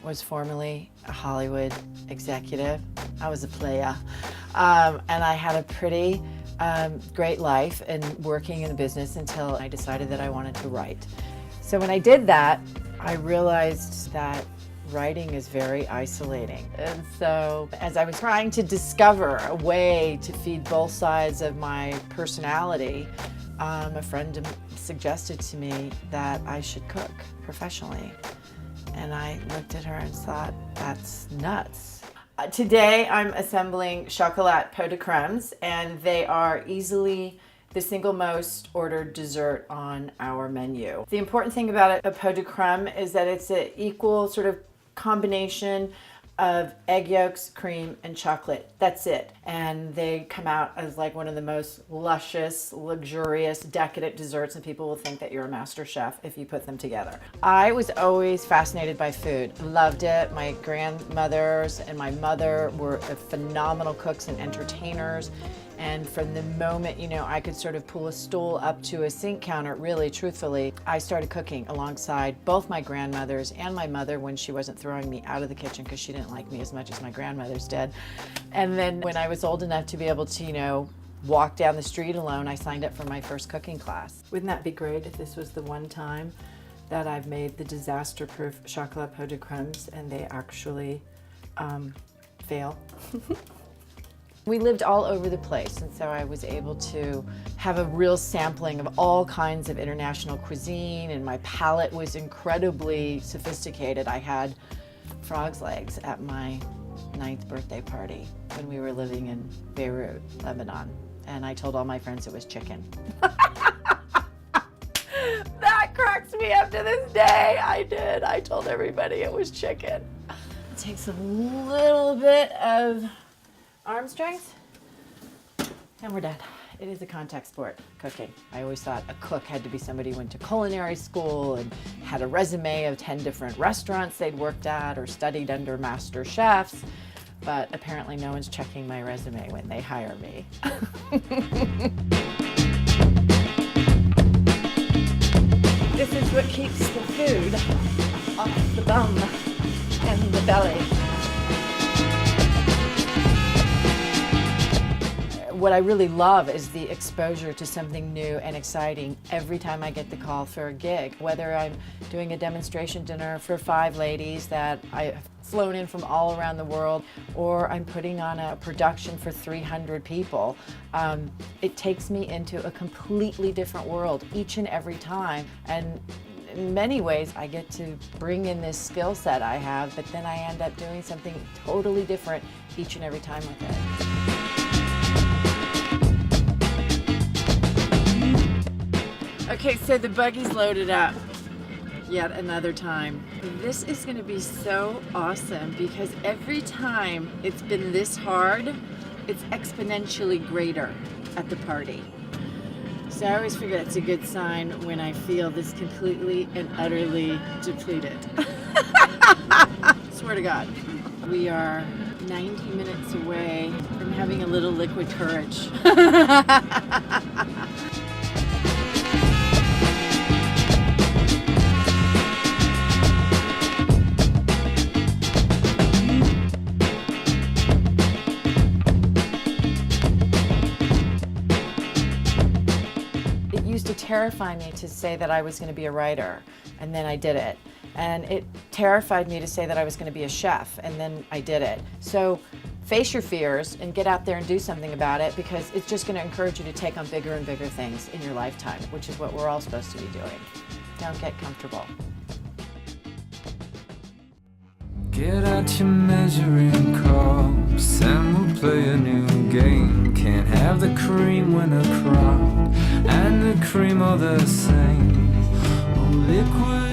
was formerly a Hollywood executive. I was a playa, and I had a pretty great life and working in the business until I decided that I wanted to write. So when I did that, I realized that writing is very isolating. And so as I was trying to discover a way to feed both sides of my personality, a friend suggested to me that I should cook professionally. And I looked at her and thought, that's nuts. Today I'm assembling chocolat pot de cremes, and they are easily the single most ordered dessert on our menu. The important thing about a pot de creme is that it's an equal sort of combination of egg yolks, cream, and chocolate. That's it. And they come out as like one of the most luscious, luxurious, decadent desserts, and people will think that you're a master chef if you put them together. I was always fascinated by food. Loved it. My grandmothers and my mother were phenomenal cooks and entertainers. And from the moment, I could sort of pull a stool up to a sink counter, really, truthfully, I started cooking alongside both my grandmothers and my mother when she wasn't throwing me out of the kitchen because she didn't like me as much as my grandmothers did. And then when I was old enough to be able to, walk down the street alone, I signed up for my first cooking class. Wouldn't that be great if this was the one time that I've made the disaster-proof chocolat pot de cremes and they actually fail? We lived all over the place, and so I was able to have a real sampling of all kinds of international cuisine, and my palate was incredibly sophisticated. I had frog's legs at my 9th birthday party when we were living in Beirut, Lebanon, and I told all my friends it was chicken. That cracks me up to this day. I did. I told everybody it was chicken. It takes a little bit of arm strength, and we're done. It is a contact sport, cooking. I always thought a cook had to be somebody who went to culinary school and had a resume of 10 different restaurants they'd worked at or studied under master chefs, but apparently no one's checking my resume when they hire me. This is what keeps the food off the bum and the belly. What I really love is the exposure to something new and exciting every time I get the call for a gig. Whether I'm doing a demonstration dinner for 5 ladies that I've flown in from all around the world, or I'm putting on a production for 300 people, it takes me into a completely different world each and every time. And in many ways, I get to bring in this skill set I have, but then I end up doing something totally different each and every time with it. Okay, so the buggy's loaded up yet another time. This is going to be so awesome because every time it's been this hard, it's exponentially greater at the party. So I always figure that's a good sign when I feel this completely and utterly depleted. Swear to God. We are 90 minutes away from having a little liquid courage. It used to terrify me to say that I was going to be a writer, and then I did it. And it terrified me to say that I was going to be a chef, and then I did it. So face your fears and get out there and do something about it, because it's just going to encourage you to take on bigger and bigger things in your lifetime, which is what we're all supposed to be doing. Don't get comfortable. Get out your measuring cups and we'll play a new game. Can't have the cream when a crop and the cream are the same. Oh, liquid